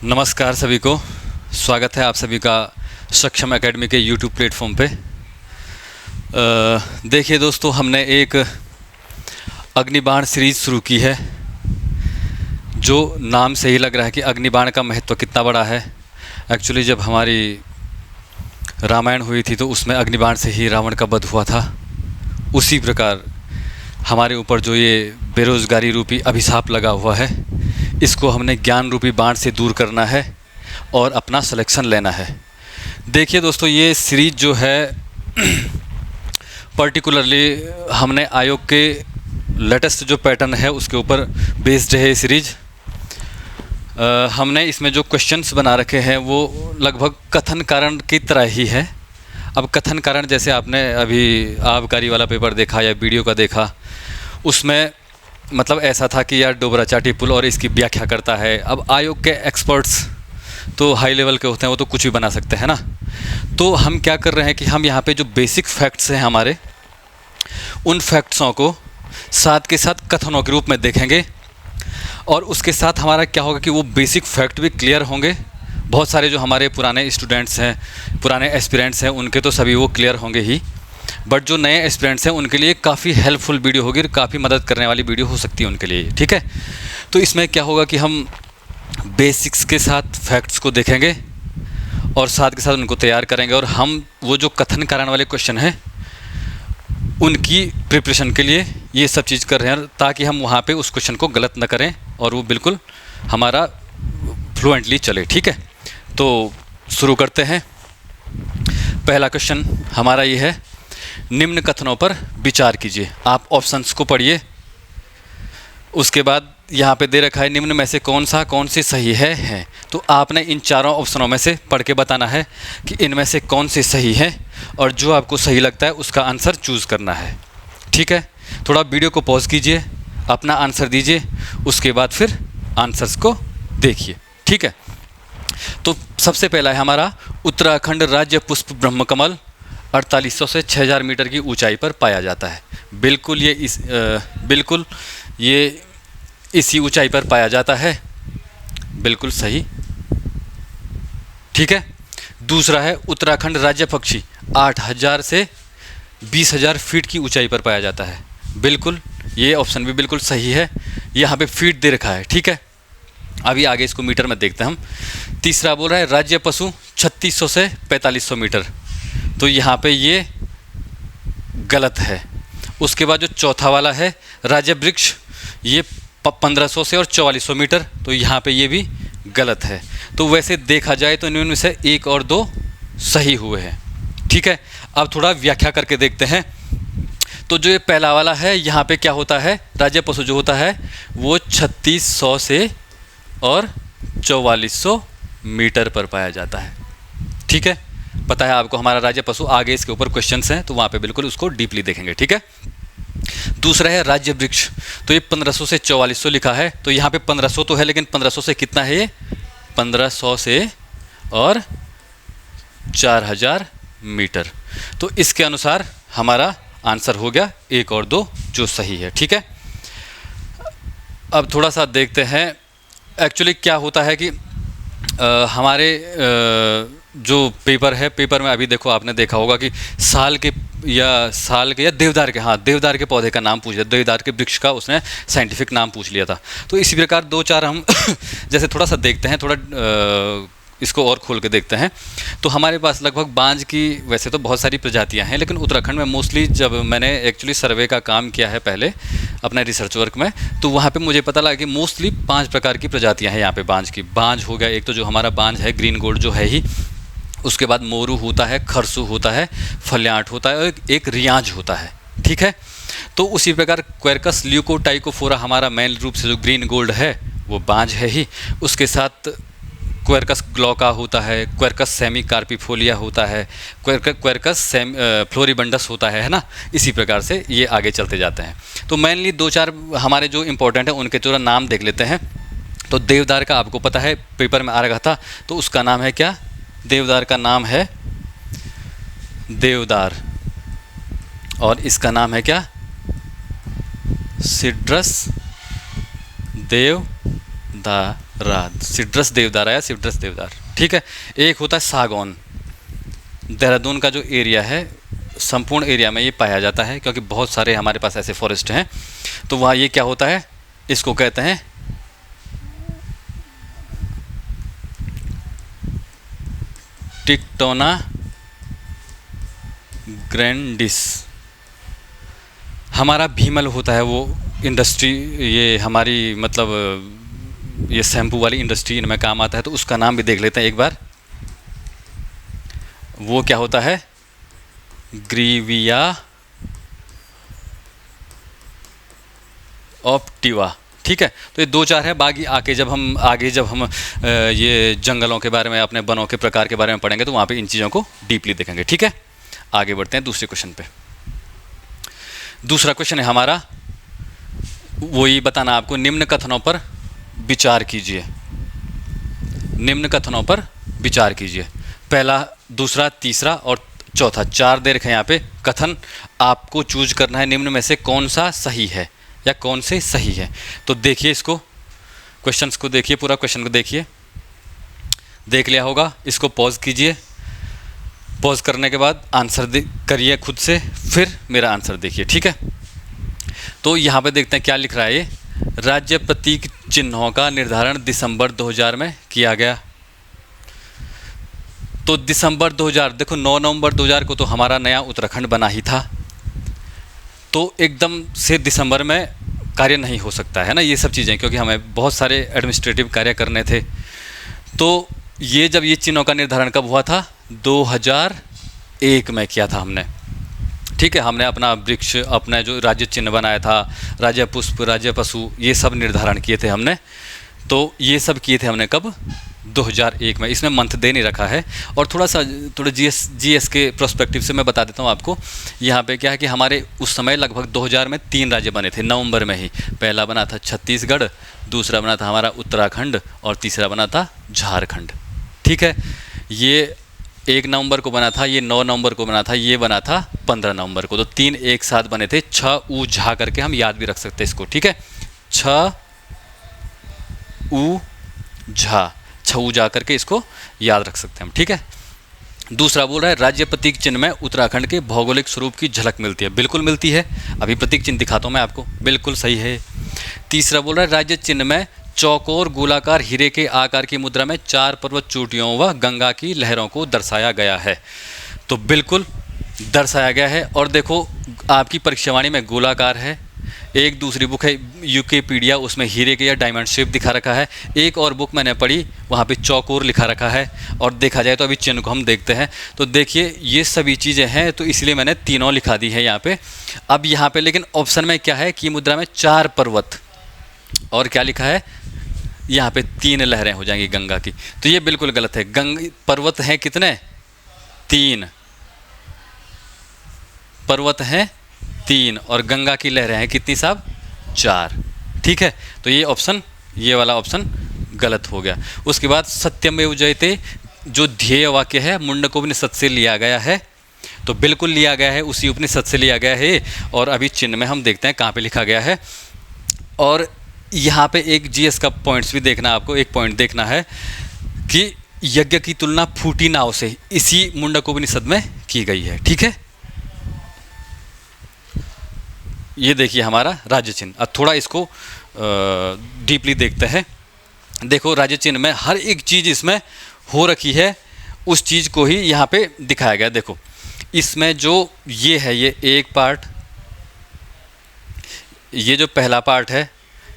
नमस्कार सभी को। स्वागत है आप सभी का सक्षम एकेडमी के यूट्यूब प्लेटफॉर्म पे। देखिए दोस्तों, हमने एक अग्निबाण सीरीज़ शुरू की है, जो नाम से ही लग रहा है कि अग्निबाण का महत्व कितना बड़ा है। एक्चुअली जब हमारी रामायण हुई थी तो उसमें अग्निबाण से ही रावण का वध हुआ था। उसी प्रकार हमारे ऊपर जो ये बेरोज़गारी रूपी अभिशाप लगा हुआ है, इसको हमने ज्ञान रूपी बाण से दूर करना है और अपना सिलेक्शन लेना है। देखिए दोस्तों, ये सीरीज़ जो है पर्टिकुलरली हमने आयोग के लेटेस्ट जो पैटर्न है उसके ऊपर बेस्ड है ये सीरीज़। हमने इसमें जो क्वेश्चंस बना रखे हैं वो लगभग कथन कारण की तरह ही है। अब कथन कारण जैसे आपने अभी आबकारी वाला पेपर देखा या वीडियो का देखा, उसमें मतलब ऐसा था कि यार डोबरा चाटी पुल और इसकी व्याख्या करता है। अब आयोग के एक्सपर्ट्स तो हाई लेवल के होते हैं, वो तो कुछ भी बना सकते हैं ना। तो हम क्या कर रहे हैं कि हम यहाँ पे जो बेसिक फैक्ट्स हैं हमारे, उन फैक्ट्सों को साथ के साथ कथनों के रूप में देखेंगे और उसके साथ हमारा क्या होगा कि वो बेसिक फैक्ट भी क्लियर होंगे। बहुत सारे जो हमारे पुराने स्टूडेंट्स हैं, पुराने एस्पिरेंट्स हैं, उनके तो सभी वो क्लियर होंगे ही, बट जो नए एस्पिरेंट्स हैं उनके लिए काफ़ी हेल्पफुल वीडियो होगी और काफ़ी मदद करने वाली वीडियो हो सकती है उनके लिए। ठीक है, तो इसमें क्या होगा कि हम बेसिक्स के साथ फैक्ट्स को देखेंगे और साथ के साथ उनको तैयार करेंगे, और हम वो जो कथन कारण वाले क्वेश्चन हैं उनकी प्रिपरेशन के लिए ये सब चीज़ कर रहे हैं, ताकि हम वहाँ पे उस क्वेश्चन को गलत न करें और वो बिल्कुल हमारा फ्लुएंटली चले। ठीक है, तो शुरू करते हैं। पहला क्वेश्चन हमारा ये है, निम्न कथनों पर विचार कीजिए। आप ऑप्शंस को पढ़िए। उसके बाद यहाँ पे दे रखा है निम्न में से कौन सी सही है। तो आपने इन चारों ऑप्शनों में से पढ़ के बताना है कि इनमें से कौन सी सही है, और जो आपको सही लगता है उसका आंसर चूज़ करना है। ठीक है, थोड़ा वीडियो को पॉज कीजिए, अपना आंसर दीजिए, उसके बाद फिर आंसर्स को देखिए। ठीक है, तो सबसे पहला है हमारा, उत्तराखंड राज्य पुष्प ब्रह्मकमल 4800 से 6000 मीटर की ऊंचाई पर पाया जाता है। बिल्कुल ये इसी ऊंचाई पर पाया जाता है। बिल्कुल सही। ठीक है, दूसरा है, उत्तराखंड राज्य पक्षी 8000 से 20000 फीट की ऊंचाई पर पाया जाता है। बिल्कुल, ये ऑप्शन भी बिल्कुल सही है। यहाँ पे फीट दे रखा है। ठीक है, अभी आगे इसको मीटर में देखते हैं हम। तीसरा बोल रहा है, राज्य पशु 3600 से 4500 मीटर। तो यहाँ पे ये गलत है। उसके बाद जो चौथा वाला है, राज्य वृक्ष, ये 1500 से और 4400 मीटर। तो यहाँ पे ये भी गलत है। तो वैसे देखा जाए तो इनमें से एक और दो सही हुए हैं। ठीक है, अब थोड़ा व्याख्या करके देखते हैं। तो जो ये पहला वाला है, यहाँ पे क्या होता है, राज्य पशु जो होता है वो 3600 से और 4400 मीटर पर पाया जाता है। ठीक है, पता है आपको हमारा राज्य पशु, आगे इसके ऊपर क्वेश्चंस हैं तो वहाँ पे बिल्कुल उसको डीपली देखेंगे। ठीक है, दूसरा है राज्य वृक्ष। तो ये 1500 से 4400 लिखा है। तो यहाँ पे 1500 तो है, लेकिन 1500 से कितना है ये, 1500 से और 4000 मीटर। तो इसके अनुसार हमारा आंसर हो गया एक और दो जो सही है। ठीक है, अब थोड़ा सा देखते हैं एक्चुअली क्या होता है कि हमारे जो पेपर है, पेपर में अभी देखो आपने देखा होगा कि साल के या देवदार के, हाँ देवदार के पौधे का नाम पूछ लिया, देवदार के वृक्ष का उसने साइंटिफिक नाम पूछ लिया था। तो इसी प्रकार दो चार हम जैसे थोड़ा सा देखते हैं, थोड़ा इसको और खोल के देखते हैं। तो हमारे पास लगभग बांज की वैसे तो बहुत सारी प्रजातियां हैं, लेकिन उत्तराखंड में मोस्टली, जब मैंने एक्चुअली सर्वे का काम किया है पहले अपने रिसर्च वर्क में, तो वहाँ पे मुझे पता लगा कि मोस्टली 5 प्रकार की प्रजातियां हैं यहाँ पे बांज की। बांज हो गया एक, तो जो हमारा बांज है ग्रीन गोल्ड जो है ही, उसके बाद मोरू होता है, खरसू होता है, फल्याट होता है और एक रियाज होता है। ठीक है, तो उसी प्रकार क्वेरकस ल्यूकोटाइकोफोरा हमारा मेन रूप से जो ग्रीन गोल्ड है वो बांज है ही। उसके साथ क्वेरकस ग्लौका होता है, क्वेरकस सेमी कार्पिफोलिया होता है, क्वेरकस फ्लोरिबंडस होता है ना। इसी प्रकार से ये आगे चलते जाते हैं। तो मेनली दो चार हमारे जो इम्पोर्टेंट है उनके थोड़ा नाम देख लेते हैं। तो देवदार का आपको पता है, पेपर में आ रहा था, तो उसका नाम है क्या, देवदार का नाम है देवदार, और इसका नाम है क्या, सिट्रस देवदार। रात, सिट्रस देवदार आया, सिट्रस देवदार, ठीक है। एक होता है सागौन, देहरादून का जो एरिया है, संपूर्ण एरिया में ये पाया जाता है, क्योंकि बहुत सारे हमारे पास ऐसे फॉरेस्ट हैं, तो वहाँ ये क्या होता है, इसको कहते हैं टिक्टोना ग्रैंडिस। हमारा भीमल होता है वो इंडस्ट्री, ये हमारी मतलब ये शैम्पू वाली इंडस्ट्री इनमें काम आता है, तो उसका नाम भी देख लेते हैं एक बार। वो क्या होता है, ग्रीविया ऑप्टिवा, ठीक है। तो ये 2-4 है, बाकी आगे जब हम ये जंगलों के बारे में, अपने वनों के प्रकार के बारे में पढ़ेंगे, तो वहाँ पे इन चीज़ों को डीपली देखेंगे, ठीक है। आगे बढ़ते हैं दूसरे क्वेश्चन पे। दूसरा क्वेश्चन है हमारा, वही बताना आपको, निम्न कथनों पर विचार कीजिए, निम्न कथनों पर विचार कीजिए। पहला, दूसरा, तीसरा और चौथा, 4 दे रखे हैं यहाँ पे कथन, आपको चूज करना है निम्न में से कौन सा सही है या कौन से सही है। तो देखिए इसको, क्वेश्चंस को देखिए, पूरा क्वेश्चन को देखिए, देख लिया होगा, इसको पॉज कीजिए, पॉज करने के बाद आंसर करिए खुद से, फिर मेरा आंसर देखिए, ठीक है। तो यहाँ पे देखते हैं क्या लिख रहा है ये, राज्य प्रतीक चिन्हों का निर्धारण दिसंबर 2000 में किया गया। तो दिसंबर 2000, देखो 9 नवंबर 2000 को तो हमारा नया उत्तराखंड बना ही था, तो एकदम से दिसंबर में कार्य नहीं हो सकता है ना, ये सब चीज़ें, क्योंकि हमें बहुत सारे एडमिनिस्ट्रेटिव कार्य करने थे। तो ये जब ये चिन्हों का निर्धारण कब हुआ था, 2001 में किया था हमने, ठीक है। हमने अपना वृक्ष, अपना जो राज्य चिन्ह बनाया था, राज्य पुष्प, राज्य पशु, ये सब निर्धारण किए थे हमने। तो ये सब किए थे हमने कब, 2001 में। इसमें मंथ दे नहीं रखा है। और थोड़ा जीएस के प्रोस्पेक्टिव से मैं बता देता हूँ आपको। यहाँ पे क्या है कि हमारे उस समय लगभग 2000 में 3 राज्य बने थे, नवंबर में ही। पहला बना था छत्तीसगढ़, दूसरा बना था हमारा उत्तराखंड, और तीसरा बना था झारखंड, ठीक है। ये 1 नवंबर को बना था, ये 9 नवंबर को बना था, ये बना था 15 नवंबर को। तो 3 एक साथ बने थे, छ ऊ झा करके हम याद भी रख सकते हैं इसको, ठीक है। छ ऊ झा, छऊ जा करके इसको याद रख सकते हैं हम, ठीक है। दूसरा बोल रहा है, राज्य प्रतीक चिन्ह में उत्तराखंड के भौगोलिक स्वरूप की झलक मिलती है। बिल्कुल मिलती है, अभी प्रतीक चिन्ह दिखाता हूँ मैं आपको, बिल्कुल सही है। तीसरा बोल रहा है, राज्य चिन्ह में चौकोर गोलाकार हीरे के आकार की मुद्रा में 4 पर्वत चोटियों व गंगा की लहरों को दर्शाया गया है। तो बिल्कुल दर्शाया गया है। और देखो आपकी परीक्षावाणी में गोलाकार है, एक दूसरी बुक है यूकेपीडिया, उसमें हीरे के या डायमंड शेप दिखा रखा है। एक और बुक मैंने पढ़ी, वहाँ पे चौकोर लिखा रखा है। और देखा जाए तो अभी चिन्ह को हम देखते हैं, तो देखिए ये सभी चीज़ें हैं, तो इसलिए मैंने तीनों लिखा दी है यहाँ पे। अब यहाँ पे लेकिन ऑप्शन में क्या है कि मुद्रा में 4 पर्वत, और क्या लिखा है यहाँ पे 3 लहरें हो जाएंगी गंगा की। तो ये बिल्कुल गलत है। पर्वत हैं कितने, 3 पर्वत हैं, 3, और गंगा की लहरें हैं कितनी साहब, 4, ठीक है। तो ये ऑप्शन, ये वाला ऑप्शन गलत हो गया। उसके बाद सत्यमेव जयते जो ध्येय वाक्य है मुंडकोपनिषद से लिया गया है, तो बिल्कुल लिया गया है, उसी उपनिषद से लिया गया है। और अभी चिन्ह में हम देखते हैं कहाँ पे लिखा गया है। और यहाँ पे एक जीएस का पॉइंट्स भी देखना, आपको एक पॉइंट देखना है कि यज्ञ की तुलना फूटी नाव से इसी मुंडकोपनिषद में की गई है, ठीक है। ये देखिए हमारा राज्य चिन्ह। अब थोड़ा इसको डीपली देखते हैं। देखो राज्य चिन्ह में हर एक चीज़ इसमें हो रखी है, उस चीज़ को ही यहाँ पे दिखाया गया। देखो इसमें जो ये है, ये एक पार्ट, ये जो पहला पार्ट है,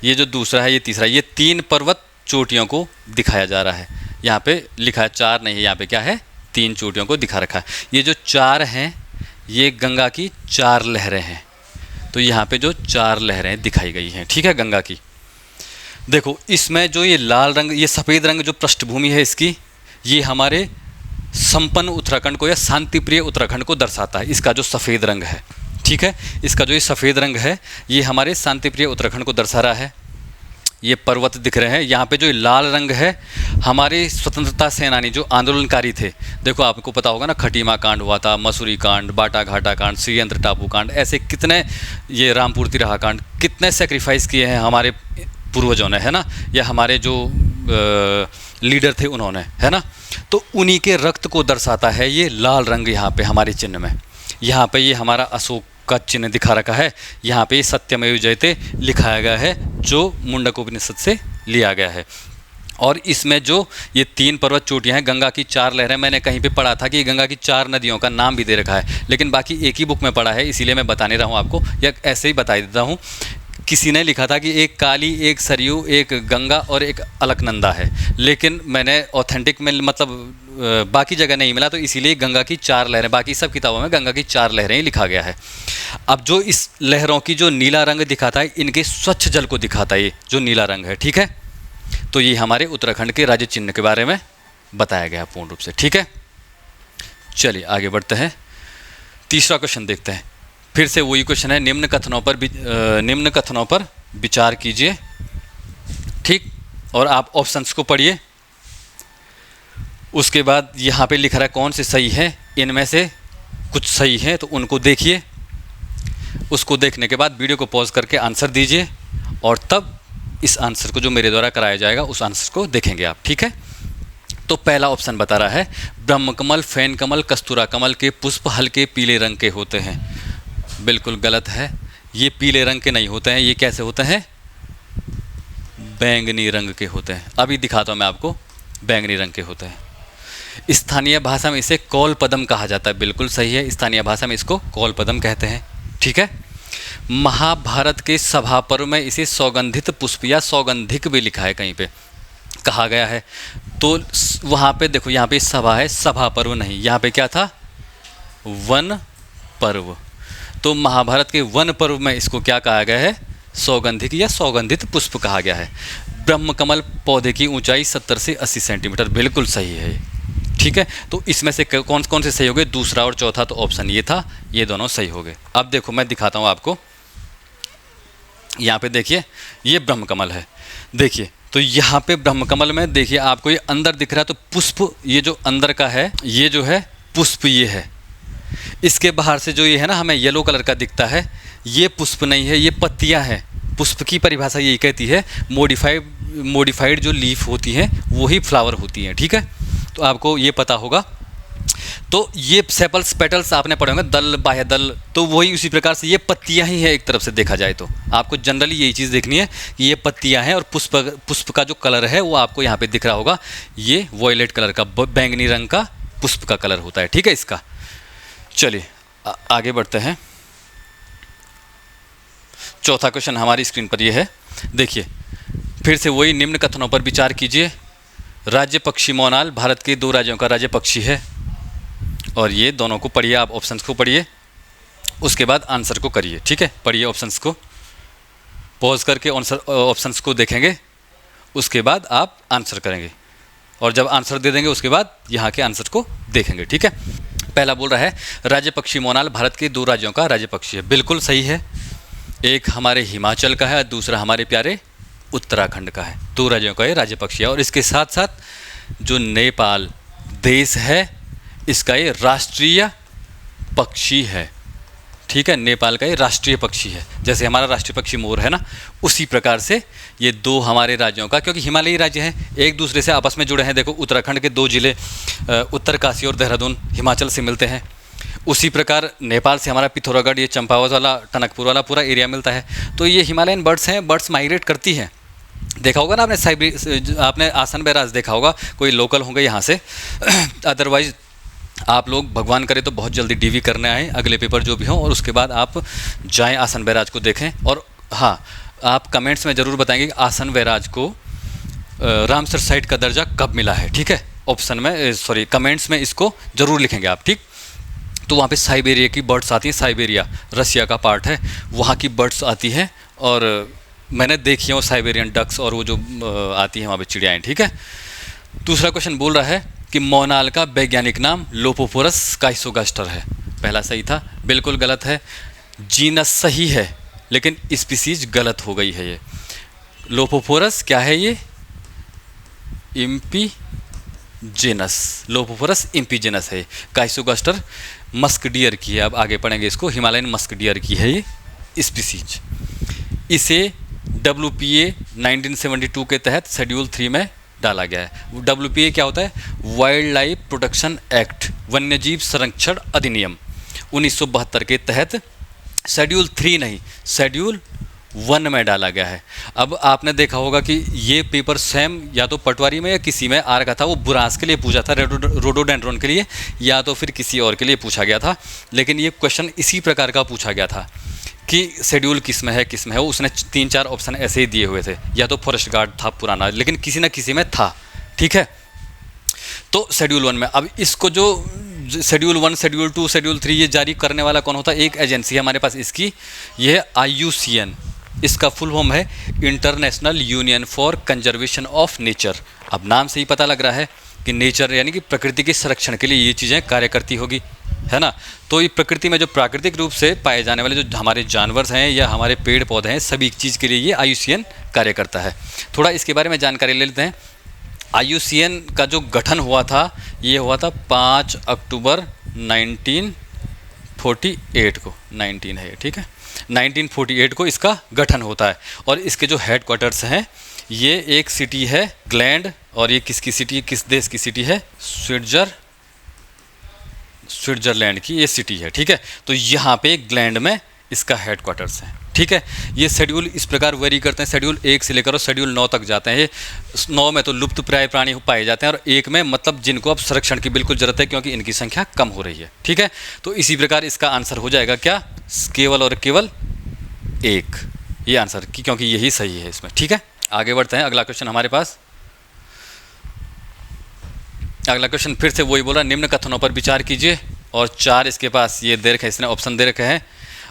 ये जो दूसरा है, ये तीसरा, ये 3 पर्वत चोटियों को दिखाया जा रहा है। यहाँ पे लिखा है 4 नहीं है, यहाँ पे क्या है 3 चोटियों को दिखा रखा है। ये जो 4 हैं, ये गंगा की 4 लहरें हैं। तो यहाँ पे जो 4 लहरें दिखाई गई हैं, ठीक है, गंगा की। देखो इसमें जो ये लाल रंग, ये सफ़ेद रंग जो पृष्ठभूमि है इसकी, ये हमारे संपन्न उत्तराखंड को या शांति प्रिय उत्तराखंड को दर्शाता है। इसका जो सफ़ेद रंग है, ठीक है, इसका जो ये सफ़ेद रंग है, ये हमारे शांति प्रिय उत्तराखंड को दर्शा रहा है। ये पर्वत दिख रहे हैं। यहाँ पे जो लाल रंग है, हमारे स्वतंत्रता सेनानी जो आंदोलनकारी थे, देखो आपको पता होगा ना, खटीमा कांड हुआ था, मसूरी कांड, बाटा घाटा कांड, श्रीयंत्र टापू कांड, ऐसे कितने, ये रामपुर तिराहा कांड, कितने सेक्रीफाइस किए हैं हमारे पूर्वजों ने, है ना। या हमारे जो लीडर थे उन्होंने, है ना। तो उन्हीं के रक्त को दर्शाता है ये लाल रंग यहाँ पे हमारे चिन्ह में। यहाँ पे ये हमारा अशोक का चिन्ह दिखा रखा है, यहाँ पे सत्यमेव जयते लिखाया गया है जो मुंडक उपनिषद से लिया गया है। और इसमें जो ये 3 पर्वत चोटियाँ हैं, गंगा की 4 लहरें, मैंने कहीं पे पढ़ा था कि गंगा की 4 नदियों का नाम भी दे रखा है, लेकिन बाकी एक ही बुक में पढ़ा है, इसीलिए मैं बता नहीं रहा हूँ आपको, या ऐसे ही बता देता हूँ। किसी ने लिखा था कि एक काली, एक सरयू, एक गंगा और एक अलकनंदा है, लेकिन मैंने ऑथेंटिक में मतलब बाकी जगह नहीं मिला, तो इसीलिए गंगा की 4 लहरें, बाकी सब किताबों में गंगा की 4 लहरें ही लिखा गया है। अब जो इस लहरों की जो नीला रंग दिखाता है, इनके स्वच्छ जल को दिखाता है, ये जो नीला रंग है, ठीक है। तो ये हमारे उत्तराखंड के राज्य चिन्ह के बारे में बताया गया पूर्ण रूप से, ठीक है। चलिए आगे बढ़ते हैं, तीसरा क्वेश्चन देखते हैं। फिर से वही क्वेश्चन है, निम्न कथनों पर विचार कीजिए, ठीक। और आप ऑप्शंस को पढ़िए, उसके बाद यहाँ पे लिख रहा है कौन से सही है, इनमें से कुछ सही है तो उनको देखिए, उसको देखने के बाद वीडियो को पॉज करके आंसर दीजिए, और तब इस आंसर को जो मेरे द्वारा कराया जाएगा उस आंसर को देखेंगे आप, ठीक है। तो पहला ऑप्शन बता रहा है, ब्रह्मकमल, फैन कमल, कस्तूरा कमल के पुष्प हल्के पीले रंग के होते हैं। बिल्कुल गलत है, ये पीले रंग के नहीं होते हैं, ये कैसे होते हैं, बैंगनी रंग के होते हैं। अभी दिखाता हूँ मैं आपको, बैंगनी रंग के होते हैं। स्थानीय भाषा में इसे कौल पदम कहा जाता है, बिल्कुल सही है, स्थानीय भाषा में इसको कौल पदम कहते हैं, ठीक है। महाभारत के सभा पर्व में इसे सौगंधित पुष्प या सौगंधिक भी लिखा है, कहीं पे कहा गया है। तो वहाँ पे देखो, यहाँ पे सभा है, सभा पर्व नहीं, यहाँ पे क्या था, वन पर्व। तो महाभारत के वन पर्व में इसको क्या कहा गया है, सौगंधिक या सौगंधित पुष्प कहा गया है। ब्रह्मकमल पौधे की ऊंचाई 70 से 80 सेंटीमीटर, बिल्कुल सही है, ठीक है। तो इसमें से कौन कौन से सही हो गए, दूसरा और चौथा, तो ऑप्शन ये था, ये दोनों सही हो गए। अब देखो मैं दिखाता हूँ आपको, यहाँ पे देखिए ये ब्रह्मकमल है, देखिए तो यहाँ पे ब्रह्मकमल में देखिए आपको ये अंदर दिख रहा है, तो पुष्प ये जो अंदर का है, ये जो है पुष्प ये है, इसके बाहर से जो ये है ना हमें येलो कलर का दिखता है, ये पुष्प नहीं है, ये पत्तियाँ हैं। पुष्प की परिभाषा यही कहती है, मॉडिफाइड जो लीफ होती हैं वही फ्लावर होती हैं, ठीक है। तो आपको ये पता होगा। तो ये सेपल्स पेटल्स आपने पढ़े होंगे, दल बाह्य दल, तो वही उसी प्रकार से ये पत्तियां ही है, एक तरफ से देखा जाए तो आपको जनरली यही चीज़ देखनी है कि ये पत्तियां हैं, और पुष्प का जो कलर है वो आपको यहाँ पे दिख रहा होगा, ये वॉयलेट कलर का, बैंगनी रंग का पुष्प का कलर होता है, ठीक है इसका। चलिए आगे बढ़ते हैं। चौथा क्वेश्चन हमारी स्क्रीन पर ये है, देखिए फिर से वही, निम्न कथनों पर विचार कीजिए। राज्य पक्षी मोनाल भारत के 2 राज्यों का राज्य पक्षी है, और ये दोनों को पढ़िए, आप ऑप्शंस को पढ़िए, उसके बाद आंसर को करिए, ठीक है। पढ़िए ऑप्शंस को, पॉज करके ऑप्शंस को देखेंगे, उसके बाद आप आंसर करेंगे, और जब आंसर दे देंगे उसके बाद यहाँ के आंसर को देखेंगे, ठीक है। पहला बोल रहा है, राज्य पक्षी मोनाल भारत के 2 राज्यों का राज्य पक्षी है, बिल्कुल सही है। एक हमारे हिमाचल का है, दूसरा हमारे प्यारे उत्तराखंड का है, 2 राज्यों का ये राज्य पक्षी है। और इसके साथ साथ जो नेपाल देश है, इसका ये राष्ट्रीय पक्षी है, ठीक है। नेपाल का ये राष्ट्रीय पक्षी है, जैसे हमारा राष्ट्रीय पक्षी मोर है ना, उसी प्रकार से ये 2 हमारे राज्यों का, क्योंकि हिमालयी राज्य हैं, एक दूसरे से आपस में जुड़े हैं। देखो उत्तराखंड के 2 जिले उत्तरकाशी और देहरादून हिमाचल से मिलते हैं, उसी प्रकार नेपाल से हमारा पिथौरागढ़, ये चंपावत वाला, टनकपुर वाला पूरा एरिया मिलता है। तो ये हिमालयन बर्ड्स हैं, बर्ड्स माइग्रेट करती हैं, देखा होगा ना आपने, आपने आसन बैराज देखा होगा, कोई लोकल होंगे यहाँ से अदरवाइज आप लोग भगवान करे तो बहुत जल्दी डीवी करने आए, अगले पेपर जो भी हो, और उसके बाद आप जाएं आसन बैराज को देखें। और हाँ, आप कमेंट्स में ज़रूर बताएंगे कि आसन बैराज को रामसर साइट का दर्जा कब मिला है, ठीक है। ऑप्शन में कमेंट्स में इसको ज़रूर लिखेंगे आप, ठीक। तो वहाँ पे साइबेरिया की बर्ड्स आती हैं, साइबेरिया रसिया का पार्ट है, वहाँ की बर्ड्स आती हैं, और मैंने देखी है साइबेरियन डक्स और वो जो आती हैं वहाँ पे चिड़ियाएँ, ठीक है। दूसरा क्वेश्चन बोल रहा है कि मोनाल का वैज्ञानिक नाम लोपोफोरस काइसोगास्टर है, पहला सही था, बिल्कुल गलत है। जीनस सही है, लेकिन स्पीसीज गलत हो गई है। ये लोपोफोरस क्या है, ये इम्पीजेनस, लोपोफोरस इम्पीजेनस है। काइसोगास्टर मस्क डियर की है, अब आगे पढ़ेंगे इसको, हिमालयन मस्क डियर की है ये स्पीसीज। इसे WPA 1972 के तहत शेड्यूल 3 में डाला गया है। WPA क्या होता है? वाइल्ड लाइफ प्रोटेक्शन एक्ट, वन्यजीव संरक्षण अधिनियम 1972 के तहत शेड्यूल 3 नहीं, शेड्यूल 1 में डाला गया है। अब आपने देखा होगा कि ये पेपर सेम या तो पटवारी में या किसी में आ रखा था, वो बुरांस के लिए पूछा था, रोडोडेंड्रॉन के लिए, या तो फिर किसी और के लिए पूछा गया था। लेकिन ये क्वेश्चन इसी प्रकार का पूछा गया था कि शेड्यूल किस में है, किस में है। उसने 3-4 ऑप्शन ऐसे ही दिए हुए थे, या तो फॉरेस्ट गार्ड था पुराना, लेकिन किसी न किसी में था। ठीक है, तो शेड्यूल 1 में अब इसको जो शेड्यूल 1, शेड्यूल 2, शेड्यूल 3 ये जारी करने वाला कौन होता है? एक एजेंसी है हमारे पास इसकी, ये है IUCN। इसका फुल फॉर्म है international union for conservation of nature. अब नाम से ही पता लग रहा है कि नेचर यानी कि प्रकृति के संरक्षण के लिए ये चीज़ें कार्य करती होगी, है ना। तो ये प्रकृति में जो प्राकृतिक रूप से पाए जाने वाले जो हमारे जानवर हैं या हमारे पेड़ पौधे हैं, सभी चीज़ के लिए ये IUCN कार्य करता है। थोड़ा इसके बारे में जानकारी ले लेते हैं। IUCN का जो गठन हुआ था, ये हुआ था 5 अक्टूबर 1948 को, 19 है, ठीक है, 1948 को इसका गठन होता है। और इसके जो हेड क्वार्टर्स हैं, ये एक सिटी है ग्लैंड, और ये किसकी सिटी, किस देश की सिटी है? स्विट्जरलैंड की ये सिटी है। ठीक है, तो यहाँ पे ग्लैंड में इसका हेड क्वार्टर्स है। ठीक है, ये शेड्यूल इस प्रकार वेरी करते हैं, शेड्यूल 1 से लेकर और शेड्यूल 9 तक जाते हैं। ये 9 में तो लुप्त प्राय प्राणी पाए जाते हैं, और 1 में मतलब जिनको अब संरक्षण की बिल्कुल जरूरत है क्योंकि इनकी संख्या कम हो रही है। ठीक है, तो इसी प्रकार इसका आंसर हो जाएगा क्या? केवल और केवल 1, ये आंसर की, क्योंकि यही सही है इसमें। ठीक है, आगे बढ़ते हैं। अगला क्वेश्चन हमारे पास, अगला क्वेश्चन फिर से वही बोल रहा है, निम्न कथनों पर विचार कीजिए, और 4 इसके पास ये दे रखे हैं, इसने ऑप्शन दे रखे हैं,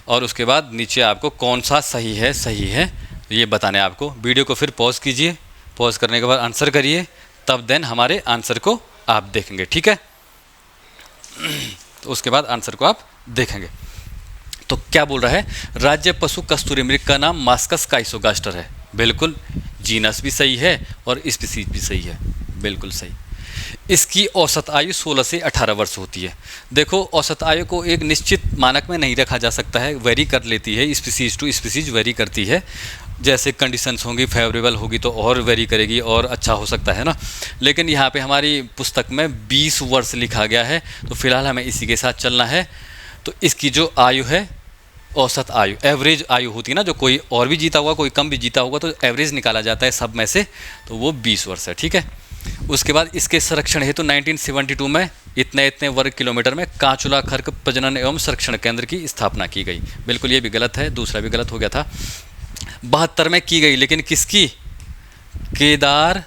और उसके बाद नीचे आपको कौन सा सही है ये बताने आपको। वीडियो को फिर पॉज कीजिए, पॉज करने के बाद आंसर करिए, तब देन हमारे आंसर को आप देखेंगे। ठीक है, तो उसके बाद आंसर को आप देखेंगे। तो क्या बोल रहा है? राज्य पशु कस्तूरी मृग का नाम मास्कस काइसोगास्टर है। बिल्कुल, जीनस भी सही है और स्पीसीज भी सही है, बिल्कुल सही। इसकी औसत आयु 16 से 18 वर्ष होती है। देखो, औसत आयु को एक निश्चित मानक में नहीं रखा जा सकता है, वेरी कर लेती है, स्पीसीज टू स्पीसीज वेरी करती है। जैसे कंडीशंस होंगी, फेवरेबल होगी तो और वेरी करेगी और अच्छा हो सकता है ना। लेकिन यहाँ पे हमारी पुस्तक में 20 वर्ष लिखा गया है, तो फिलहाल हमें इसी के साथ चलना है। तो इसकी जो आयु है, औसत आयु, एवरेज आयु होती है ना, जो कोई और भी जीता होगा, कोई कम भी जीता होगा, तो एवरेज निकाला जाता है सब में से, तो वो 20 वर्ष है। ठीक है, उसके बाद इसके संरक्षण हेतु 1972 में इतने वर्ग किलोमीटर में कांचुला खर्क प्रजनन एवं संरक्षण केंद्र की स्थापना की गई। बिल्कुल, ये भी गलत है, दूसरा भी गलत हो गया था। 72 में की गई, लेकिन किसकी? केदारनाथ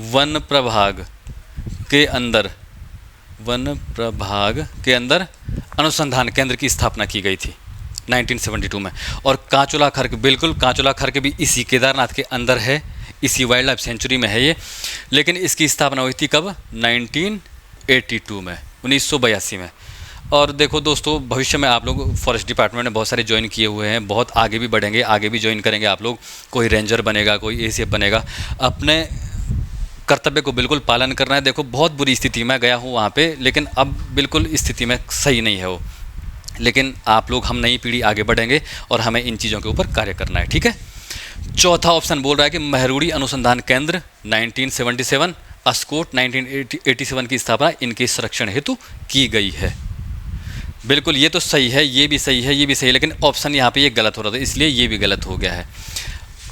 वन प्रभाग के अंदर अनुसंधान केंद्र की स्थापना की गई थी 1972 में। और कांचुला खर्क, बिल्कुल कांचुला खर्क भी इसी केदारनाथ के अंदर है, इसी वाइल्ड लाइफ सेंचुरी में है ये। लेकिन इसकी स्थापना हुई थी कब? 1982 में, 1982 में। और देखो दोस्तों, भविष्य में आप लोग फॉरेस्ट डिपार्टमेंट में बहुत सारे ज्वाइन किए हुए हैं, बहुत आगे भी बढ़ेंगे, आगे भी ज्वाइन करेंगे आप लोग। कोई रेंजर बनेगा, कोई ACF बनेगा। अपने कर्तव्य को बिल्कुल पालन करना है। देखो, बहुत बुरी स्थिति में गया हूँ वहाँ पे, लेकिन अब बिल्कुल स्थिति में सही नहीं है वो। लेकिन आप लोग, हम नई पीढ़ी आगे बढ़ेंगे और हमें इन चीज़ों के ऊपर कार्य करना है। ठीक है, चौथा ऑप्शन बोल रहा है कि महरूड़ी अनुसंधान केंद्र 1977, अस्कोट 1987 की स्थापना इनके संरक्षण हेतु की गई है। बिल्कुल, ये तो सही है, ये भी सही है, ये भी सही है, लेकिन ऑप्शन यहाँ पे ये गलत हो रहा था, इसलिए ये भी गलत हो गया है।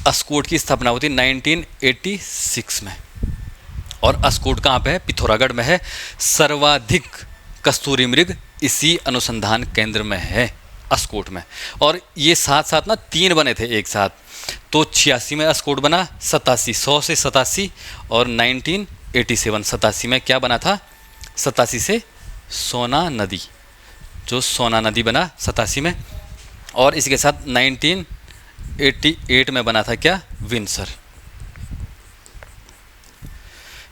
अस्कोट की स्थापना होती 1986 में, और अस्कोट कहाँ पे है? पिथौरागढ़ में है। सर्वाधिक कस्तूरी मृग इसी अनुसंधान केंद्र में है, अस्कोट में। और ये साथ साथ ना 3 बने थे एक साथ, तो 86 में अस्कोट बना, 100 से 87, और 1987 87 में क्या बना था? 87 से सोना नदी, जो सोना नदी बना 87 में। और इसके साथ 1988 में बना था क्या? विंसर।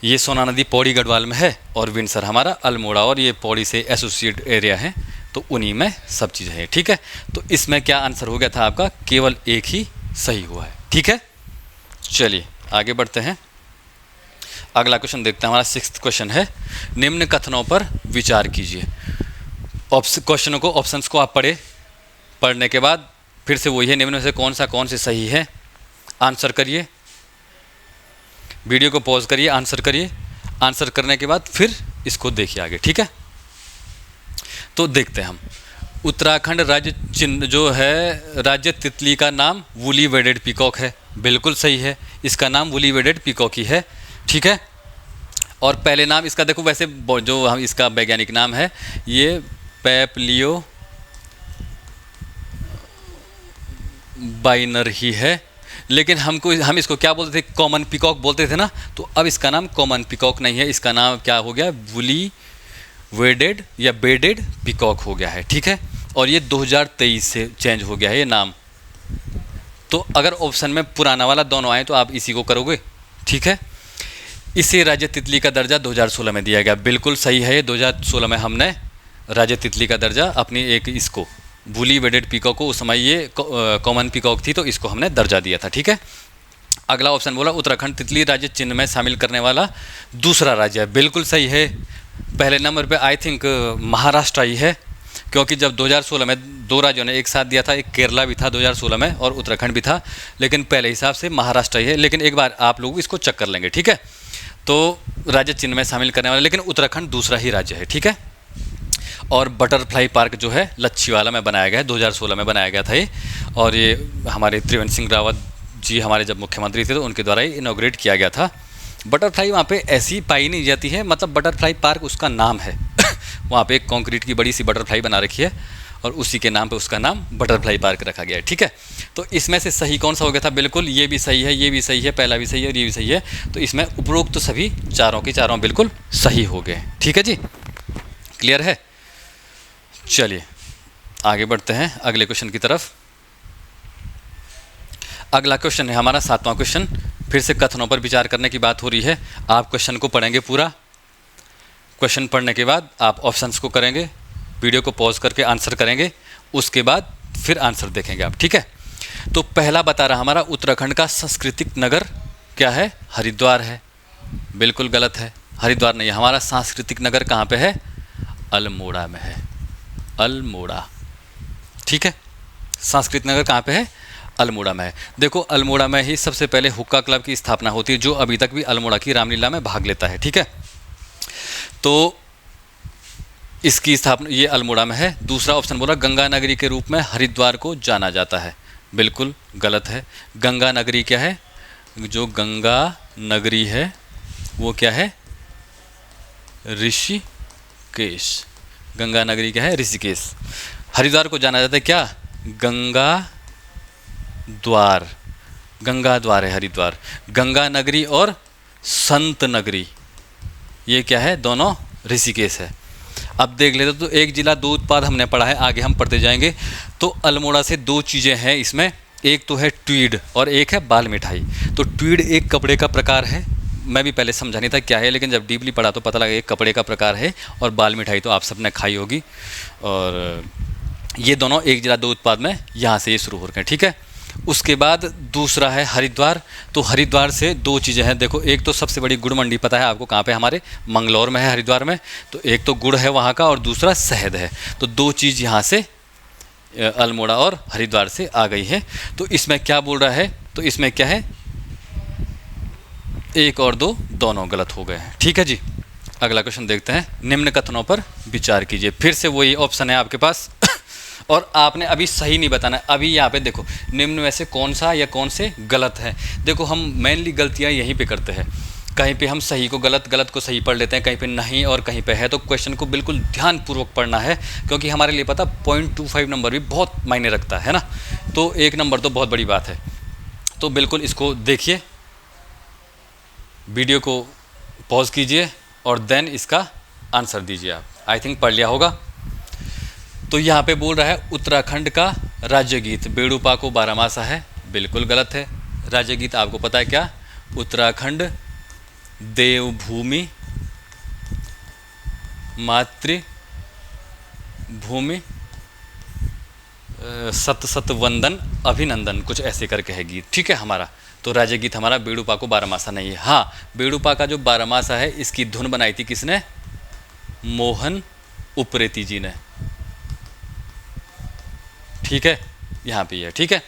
ये सोना नदी पौड़ी गढ़वाल में है, और विंसर हमारा अल्मोड़ा, और ये पौड़ी से एसोसिएट एरिया है, तो उन्हीं में सब चीज़ है। ठीक है, तो इसमें क्या आंसर हो गया था आपका? केवल एक ही सही हुआ है। ठीक है, चलिए आगे बढ़ते हैं। अगला क्वेश्चन देखते हैं, हमारा 6th क्वेश्चन है, निम्न कथनों पर विचार कीजिए। क्वेश्चनों को, ऑप्शंस को आप पढ़ने के बाद फिर से वही है, निम्न में से कौन से सही है, आंसर करिए। वीडियो को पॉज करिए, आंसर करिए, आंसर करने के बाद फिर इसको देखिए आगे, ठीक है। तो देखते हैं हम, उत्तराखंड राज्य चिन्ह जो है, राज्य तितली का नाम वुली वेडेड पीकॉक है, बिल्कुल सही है, इसका नाम वुली वेडेड पीकॉक ही है, ठीक है। और पहले नाम इसका देखो, वैसे जो हम इसका वैज्ञानिक नाम है ये पैपलियो बाइनर ही है, लेकिन हम इसको क्या बोलते थे, कॉमन पीकॉक बोलते थे ना, तो अब इसका नाम कॉमन पीकॉक नहीं है, इसका नाम क्या हो गया, वुली वेडेड या बेडेड पीकॉक हो गया है, ठीक है। और ये 2023 से चेंज हो गया है ये नाम। तो अगर ऑप्शन में पुराना वाला दोनों आए तो आप इसी को करोगे, ठीक है। इसे राज्य तितली का दर्जा 2016 में दिया गया, बिल्कुल सही है, 2016 में हमने राज्य तितली का दर्जा अपनी एक इसको वुली वेडेड पीकॉक को, उस समय ये कॉमन पीकॉक थी तो इसको हमने दर्जा दिया था, ठीक है। अगला ऑप्शन बोला उत्तराखंड तितली राज्य चिन्ह में शामिल करने वाला दूसरा राज्य है, बिल्कुल सही है। पहले नंबर पे आई थिंक महाराष्ट्र ही है, क्योंकि जब 2016 में दो राज्यों ने एक साथ दिया था, एक केरला भी था 2016 में और उत्तराखंड भी था, लेकिन पहले हिसाब से महाराष्ट्र ही है। लेकिन एक बार आप लोग इसको चेक कर लेंगे, ठीक है। तो राज्य चिन्ह में शामिल करने वाला, लेकिन उत्तराखंड दूसरा ही राज्य है, ठीक है। और बटरफ्लाई पार्क जो है लच्छीवाला में बनाया गया है, 2016 में बनाया गया था ये, और ये हमारे त्रिवेंद्र सिंह रावत जी हमारे जब मुख्यमंत्री थे तो उनके द्वारा ही इनॉग्रेट किया गया था। बटरफ्लाई वहाँ पे ऐसी पाई नहीं जाती है, मतलब बटरफ्लाई पार्क उसका नाम है वहाँ पे एक कंक्रीट की बड़ी सी बटरफ्लाई बना रखी है और उसी के नाम पे उसका नाम बटरफ्लाई पार्क रखा गया है, ठीक है। तो इसमें से सही कौन सा हो गया था, बिल्कुल ये भी सही है, ये भी सही है, पहला भी सही है और ये भी सही है। तो इसमें उपरोक्त तो सभी चारों के चारों बिल्कुल सही हो गए, ठीक है जी, क्लियर है। चलिए आगे बढ़ते हैं अगले क्वेश्चन की तरफ। अगला क्वेश्चन है हमारा 7वां क्वेश्चन, फिर से कथनों पर विचार करने की बात हो रही है। आप क्वेश्चन को पढ़ेंगे पूरा, क्वेश्चन पढ़ने के बाद आप ऑप्शंस को करेंगे, वीडियो को पॉज करके आंसर करेंगे, उसके बाद फिर आंसर देखेंगे आप, ठीक है। तो पहला बता रहा हमारा उत्तराखंड का सांस्कृतिक नगर क्या है, हरिद्वार है, बिल्कुल गलत है, हरिद्वार नहीं है। हमारा सांस्कृतिक नगर कहाँ पे है, अल्मोड़ा में है, अल्मोड़ा, ठीक है। सांस्कृतिक नगर कहाँ पे है, अल्मोड़ा में है। देखो अल्मोड़ा में ही सबसे पहले हुक्का क्लब की स्थापना होती है, जो अभी तक भी अल्मोड़ा की रामलीला में भाग लेता है, ठीक है। तो इसकी स्थापना ये अल्मोड़ा में है। दूसरा ऑप्शन बोला गंगा नगरी के रूप में हरिद्वार को जाना जाता है, बिल्कुल गलत है। गंगा नगरी क्या है, जो गंगा नगरी है वो क्या है, ऋषिकेश। गंगा नगरी क्या है, ऋषिकेश। हरिद्वार को जाना जाता है क्या, गंगा द्वार, गंगा द्वार है हरिद्वार। गंगा नगरी और संत नगरी ये क्या है, दोनों ऋषिकेश है। अब देख लेते तो एक जिला दो उत्पाद हमने पढ़ा है, आगे हम पढ़ते जाएंगे। तो अल्मोड़ा से दो चीज़ें हैं इसमें, एक तो है ट्वीड और एक है बाल मिठाई। तो ट्वीड एक कपड़े का प्रकार है, मैं भी पहले समझा नहीं था क्या है, लेकिन जब डीपली पढ़ा तो पता लगा एक कपड़े का प्रकार है, और बाल मिठाई तो आप सबने खाई होगी। और ये दोनों एक जिला दो उत्पाद में यहाँ से ये शुरू हो रहे हैं, ठीक है। उसके बाद दूसरा है हरिद्वार। तो हरिद्वार से दो चीज़ें हैं, देखो एक तो सबसे बड़ी गुड़ मंडी पता है आपको कहाँ पे, हमारे मंगलौर में है, हरिद्वार में। तो एक तो गुड़ है वहाँ का और दूसरा शहद है। तो दो चीज़ यहाँ से अल्मोड़ा और हरिद्वार से आ गई है। तो इसमें क्या बोल रहा है, तो इसमें क्या है, एक और दो दोनों गलत हो गए हैं, ठीक है जी। अगला क्वेश्चन देखते हैं, निम्न कथनों पर विचार कीजिए। फिर से वही ऑप्शन है आपके पास और आपने अभी सही नहीं बताना। अभी यहाँ पे देखो निम्न में से कौन सा या कौन से गलत है। देखो हम मेनली गलतियाँ यहीं पे करते हैं, कहीं पे हम सही को गलत, गलत को सही पढ़ लेते हैं, कहीं पे नहीं और कहीं पे है। तो क्वेश्चन को बिल्कुल ध्यानपूर्वक पढ़ना है, क्योंकि हमारे लिए पता 0.25 नंबर भी बहुत मायने रखता है ना। तो 1 नंबर तो बहुत बड़ी बात है। तो बिल्कुल इसको देखिए, वीडियो को पॉज कीजिए और देन इसका आंसर दीजिए। आप आई थिंक पढ़ लिया होगा। तो यहाँ पे बोल रहा है उत्तराखंड का राज्य गीत बेड़ूपा को बारामासा है, बिल्कुल गलत है। राज्य गीत आपको पता है क्या, उत्तराखंड देवभूमि मातृभूमि सत सत वंदन अभिनंदन, कुछ ऐसे करके है गीत, ठीक है हमारा। तो राज्य गीत हमारा बेड़ूपा को बारामासा नहीं है। हाँ, बेड़ूपा का जो बारामासा है इसकी धुन बनाई थी किसने, मोहन उप्रेती जी ने, ठीक है, यहाँ पे है, ठीक है।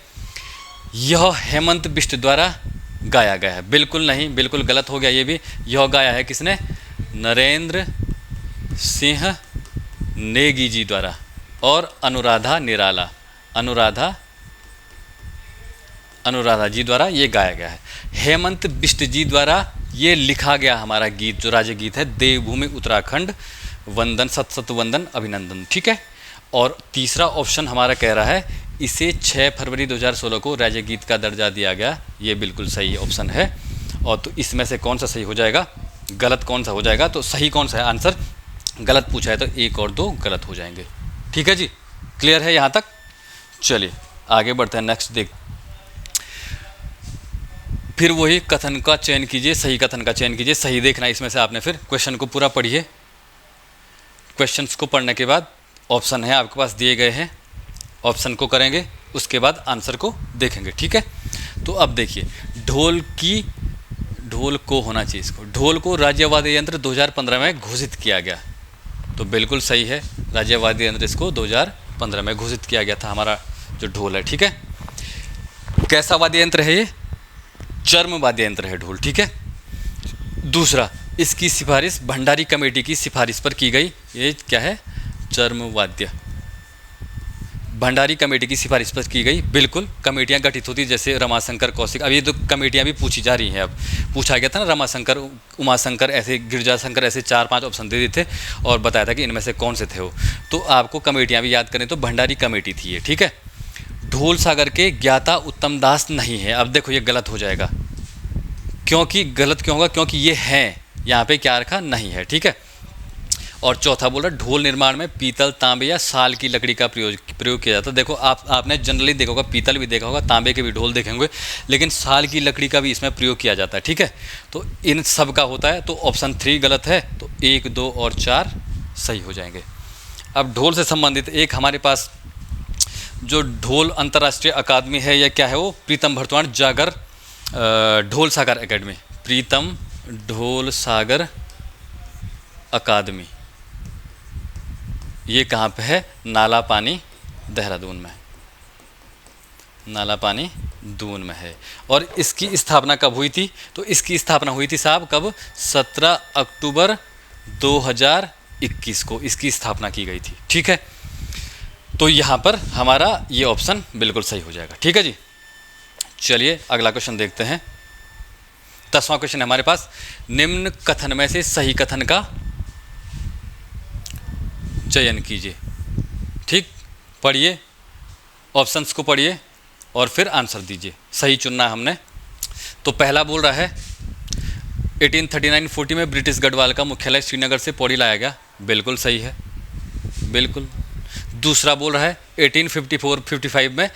यह हेमंत बिष्ट द्वारा गाया गया है। बिल्कुल नहीं, बिल्कुल गलत हो गया ये भी। यह गाया है किसने? नरेंद्र सिंह नेगी जी द्वारा और अनुराधा निराला, अनुराधा जी द्वारा ये गाया गया है। हेमंत बिष्ट जी द्वारा ये लिखा गया हमारा गीत, जो राज्य गीत है, देवभूमि उत्तराखंड वंदन सत सत वंदन अभिनंदन। ठीक है। और तीसरा ऑप्शन हमारा कह रहा है इसे 6 फरवरी 2016 को राज्य गीत का दर्जा दिया गया। ये बिल्कुल सही ऑप्शन है। और तो इसमें से कौन सा सही हो जाएगा, गलत कौन सा हो जाएगा? तो सही कौन सा है आंसर? गलत पूछा है तो 1 और 2 गलत हो जाएंगे। ठीक है जी, क्लियर है यहाँ तक? चलिए आगे बढ़ते हैं, नेक्स्ट देख। फिर वही कथन का चयन कीजिए, सही कथन का चयन कीजिए। सही देखना इसमें से आपने, फिर क्वेश्चन को पूरा पढ़िए। क्वेश्चंस को पढ़ने के बाद ऑप्शन है आपके पास दिए गए हैं, ऑप्शन को करेंगे, उसके बाद आंसर को देखेंगे। ठीक है। तो अब देखिए, ढोल को होना चाहिए, इसको ढोल को राज्य वाद्य यंत्र 2015 में घोषित किया गया। तो बिल्कुल सही है, राज्य वाद्य यंत्र इसको 2015 में घोषित किया गया था हमारा जो ढोल है। ठीक है। कैसा वाद्य यंत्र है ये? चर्म वाद्य यंत्र है ढोल। ठीक है। दूसरा, इसकी सिफारिश भंडारी कमेटी की सिफारिश पर की गई। ये क्या है? चर्म वाद्य, भंडारी कमेटी की सिफारिश पर की गई। बिल्कुल, कमेटियां गठित होती जैसे रमाशंकर कौशिक। अब ये तो कमेटियां भी पूछी जा रही हैं। अब पूछा गया था ना, रमाशंकर, उमाशंकर, ऐसे गिरजाशंकर, ऐसे 4-5 ऑप्शन दे दिए थे और बताया था कि इनमें से कौन से थे वो। तो आपको कमेटियां भी याद करें तो भंडारी कमेटी थी ये। ठीक है। ढोल सागर के ज्ञाता उत्तम दास नहीं है। अब देखो ये गलत हो जाएगा, क्योंकि गलत क्यों होगा? क्योंकि ये है, यहाँ पे क्या रखा? नहीं है। ठीक है। और चौथा बोल रहा, ढोल निर्माण में पीतल, तांबे या साल की लकड़ी का प्रयोग किया जाता है। देखो आपने जनरली देखा होगा, पीतल भी देखा होगा, तांबे के भी ढोल देखे होंगे, लेकिन साल की लकड़ी का भी इसमें प्रयोग किया जाता है। ठीक है। तो इन सब का होता है। तो ऑप्शन 3 गलत है, तो 1, 2 और 4 सही हो जाएंगे। अब ढोल से संबंधित एक हमारे पास जो ढोल अंतर्राष्ट्रीय अकादमी है, या क्या है वो? प्रीतम भरतवाण जागर ढोल सागर एकेडमी, प्रीतम ढोल सागर अकादमी। ये कहाँ पे है? नाला पानी देहरादून में, नाला पानी दून में है। और इसकी स्थापना कब हुई थी? तो इसकी स्थापना हुई थी साहब कब? 17 अक्टूबर 2021 को इसकी स्थापना की गई थी। ठीक है। तो यहाँ पर हमारा ये ऑप्शन बिल्कुल सही हो जाएगा। ठीक है जी। चलिए अगला क्वेश्चन देखते हैं। 10वां क्वेश्चन है हमारे पास, निम्न कथन में से सही कथन का चयन कीजिए। ठीक, पढ़िए, ऑप्शंस को पढ़िए और फिर आंसर दीजिए। सही चुनना है हमने। तो पहला बोल रहा है 1839-40 में ब्रिटिश गढ़वाल का मुख्यालय श्रीनगर से पौड़ी लाया गया। बिल्कुल सही है, बिल्कुल। दूसरा बोल रहा है 1854-55 में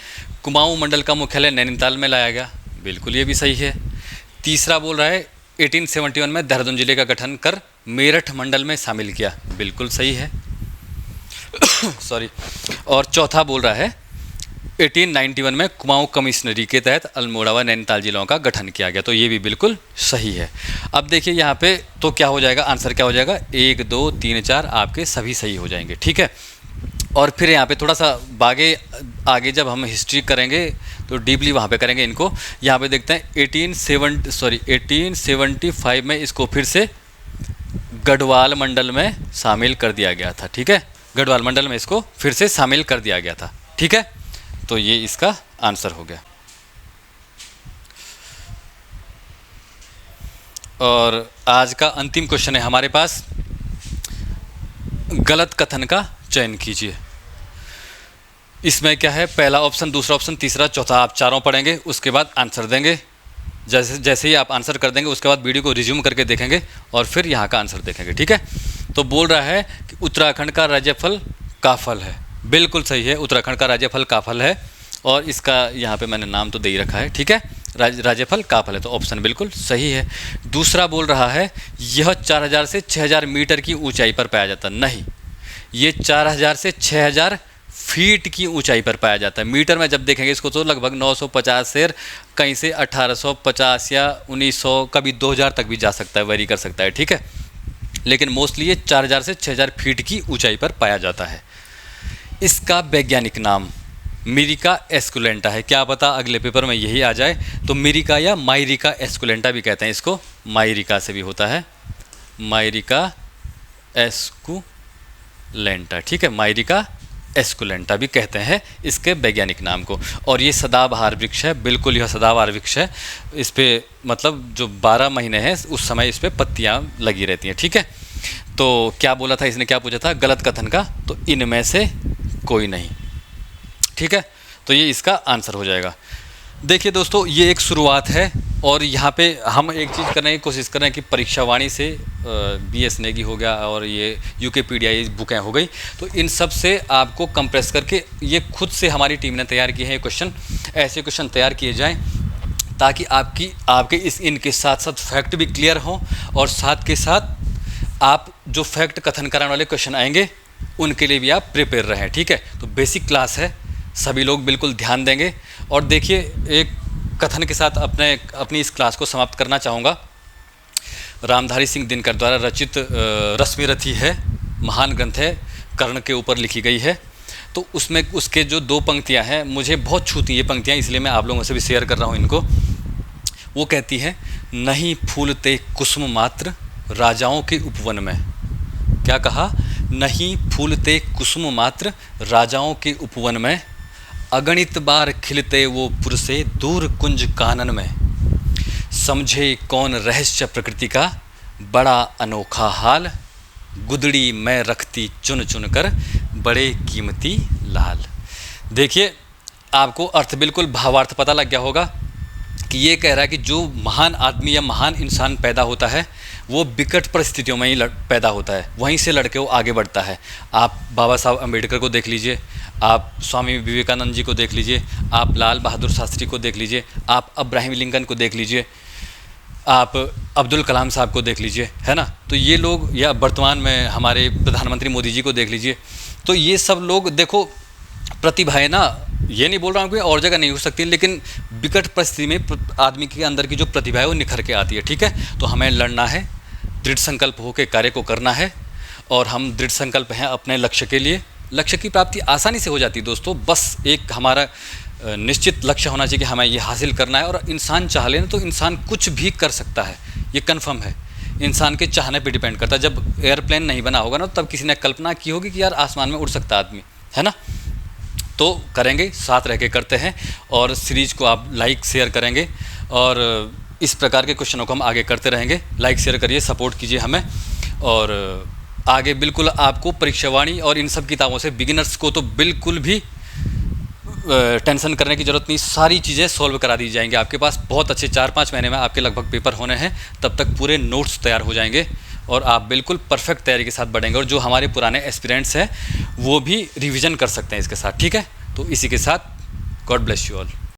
कुमाऊं मंडल का मुख्यालय नैनीताल में लाया गया। बिल्कुल ये भी सही है। तीसरा बोल रहा है 1871 में देहरादून जिले का गठन कर मेरठ मंडल में शामिल किया। बिल्कुल सही है। सॉरी। और चौथा बोल रहा है 1891 में कुमाऊं कमिश्नरी के तहत अल्मोड़ा व नैनीताल जिलों का गठन किया गया। तो ये भी बिल्कुल सही है। अब देखिए यहाँ पे तो क्या हो जाएगा, आंसर क्या हो जाएगा? 1, 2, 3, 4 आपके सभी सही हो जाएंगे। ठीक है। और फिर यहाँ पे थोड़ा सा आगे जब हम हिस्ट्री करेंगे तो डीपली वहाँ पे करेंगे इनको। यहाँ पे देखते हैं 1875 में इसको फिर से गढ़वाल मंडल में शामिल कर दिया गया था। ठीक है। गढ़वाल मंडल में इसको फिर से शामिल कर दिया गया था। ठीक है। तो ये इसका आंसर हो गया। और आज का अंतिम क्वेश्चन है हमारे पास, गलत कथन का चयन कीजिए। इसमें क्या है? पहला ऑप्शन, दूसरा ऑप्शन, तीसरा, चौथा। आप चारों पढ़ेंगे, उसके बाद आंसर देंगे। जैसे ही आप आंसर कर देंगे उसके बाद वीडियो को रिज्यूम करके देखेंगे और फिर यहाँ का आंसर देखेंगे। ठीक है। तो बोल रहा है कि उत्तराखंड का राज्यफल काफल है। बिल्कुल सही है, उत्तराखंड का राज्यफल काफल है। और इसका यहाँ पे मैंने नाम तो दे ही रखा है। ठीक है। राज्यफल काफल है, तो ऑप्शन बिल्कुल सही है। दूसरा बोल रहा है यह 4000 से 6000 मीटर की ऊंचाई पर पाया जाता। नहीं, ये 4000 से 6000 फीट की ऊंचाई पर पाया जाता है। मीटर में जब देखेंगे इसको तो लगभग 950 से कहीं से 1850 या 1900, कभी 2000 तक भी जा सकता है, वेरी कर सकता है। ठीक है। लेकिन मोस्टली ये 4000 से 6000 फीट की ऊंचाई पर पाया जाता है। इसका वैज्ञानिक नाम मिरिका एस्कुलेंटा है। क्या पता अगले पेपर में यही आ जाए। तो मिरिका या माइरिका एस्कुलेंटा भी कहते हैं इसको, माइरिका से भी होता है, माइरिका एस्कुलेंटा, ठीक है, माइरिका एस्कुलेंटा भी कहते हैं इसके वैज्ञानिक नाम को। और ये सदाबहार वृक्ष है, बिल्कुल यह सदाबहार वृक्ष है। इस पे मतलब जो 12 महीने हैं उस समय इस पे पत्तियां लगी रहती हैं, ठीक है। तो क्या बोला था इसने, क्या पूछा था, गलत कथन का, तो इनमें से कोई नहीं, ठीक है। तो ये इसका आंसर हो जाएगा। देखिए दोस्तों, ये एक शुरुआत है और यहाँ पे हम एक चीज़ करने की कोशिश कर रहे हैं कि परीक्षावाणी से BS नेगी हो गया और ये यूकेपीडिया ये बुकें हो गई, तो इन सब से आपको कंप्रेस करके ये खुद से हमारी टीम ने तैयार किए हैं ये क्वेश्चन। ऐसे क्वेश्चन तैयार किए जाएं ताकि आपके इनके साथ साथ फैक्ट भी क्लियर हों और साथ के साथ आप जो फैक्ट कथन कारण वाले क्वेश्चन आएंगे उनके लिए भी आप प्रिपेयर रहें, ठीक है। तो बेसिक क्लास है, सभी लोग बिल्कुल ध्यान देंगे। और देखिए, एक कथन के साथ अपनी इस क्लास को समाप्त करना चाहूँगा। रामधारी सिंह दिनकर द्वारा रचित रश्मिरथी है, महान ग्रंथ है, कर्ण के ऊपर लिखी गई है। तो उसमें उसके जो 2 पंक्तियाँ हैं मुझे बहुत छूती ये पंक्तियाँ, इसलिए मैं आप लोगों से भी शेयर कर रहा हूँ इनको। वो कहती है, नहीं फूलते कुसुम मात्र राजाओं के उपवन में। क्या कहा, नहीं फूलते कुसुम मात्र राजाओं के उपवन में, अगणित बार खिलते वो पुरसे दूर कुंज कानन में, समझे कौन रहस्य प्रकृति का बड़ा अनोखा हाल, गुदड़ी मैं रखती चुन चुन कर बड़े कीमती लाल। देखिए, आपको अर्थ बिल्कुल भावार्थ पता लग गया होगा कि ये कह रहा है कि जो महान आदमी या महान इंसान पैदा होता है वो विकट परिस्थितियों में ही पैदा होता है, वहीं से लड़के वो आगे बढ़ता है। आप बाबा साहब अम्बेडकर को देख लीजिए, आप स्वामी विवेकानंद जी को देख लीजिए, आप लाल बहादुर शास्त्री को देख लीजिए, आप अब्राहम लिंकन को देख लीजिए, आप अब्दुल कलाम साहब को देख लीजिए, है ना। तो ये लोग, या वर्तमान में हमारे प्रधानमंत्री मोदी जी को देख लीजिए, तो ये सब लोग देखो, प्रतिभा है ना, ये नहीं बोल रहा हूँ कि और जगह नहीं हो सकती, लेकिन विकट परिस्थिति में आदमी के अंदर की जो प्रतिभा है वो निखर के आती है, ठीक है। तो हमें लड़ना है, दृढ़ संकल्प होकर कार्य को करना है, और हम दृढ़ संकल्प हैं अपने लक्ष्य के लिए। लक्ष्य की प्राप्ति आसानी से हो जाती है दोस्तों, बस एक हमारा निश्चित लक्ष्य होना चाहिए कि हमें ये हासिल करना है। और इंसान चाह लेना तो इंसान कुछ भी कर सकता है, ये कन्फर्म है। इंसान के चाहने पे डिपेंड करता है। जब एयरप्लेन नहीं बना होगा ना, तब किसी ने कल्पना की होगी कि यार आसमान में उड़ सकता है आदमी, है ना। तो करेंगे, साथ रह के करते हैं, और सीरीज़ को आप लाइक शेयर करेंगे, और इस प्रकार के क्वेश्चनों को हम आगे करते रहेंगे। लाइक शेयर करिए, सपोर्ट कीजिए हमें, और आगे बिल्कुल आपको परीक्षावाणी और इन सब किताबों से बिगिनर्स को तो बिल्कुल भी टेंशन करने की ज़रूरत नहीं, सारी चीज़ें सॉल्व करा दी जाएंगी आपके पास। बहुत अच्छे 4-5 महीने में आपके लगभग पेपर होने हैं, तब तक पूरे नोट्स तैयार हो जाएंगे और आप बिल्कुल परफेक्ट तैयारी के साथ बढ़ेंगे। और जो हमारे पुराने एस्पिरेंट्स हैं वो भी रिवीजन कर सकते हैं इसके साथ, ठीक है। तो इसी के साथ गॉड ब्लेस यू ऑल।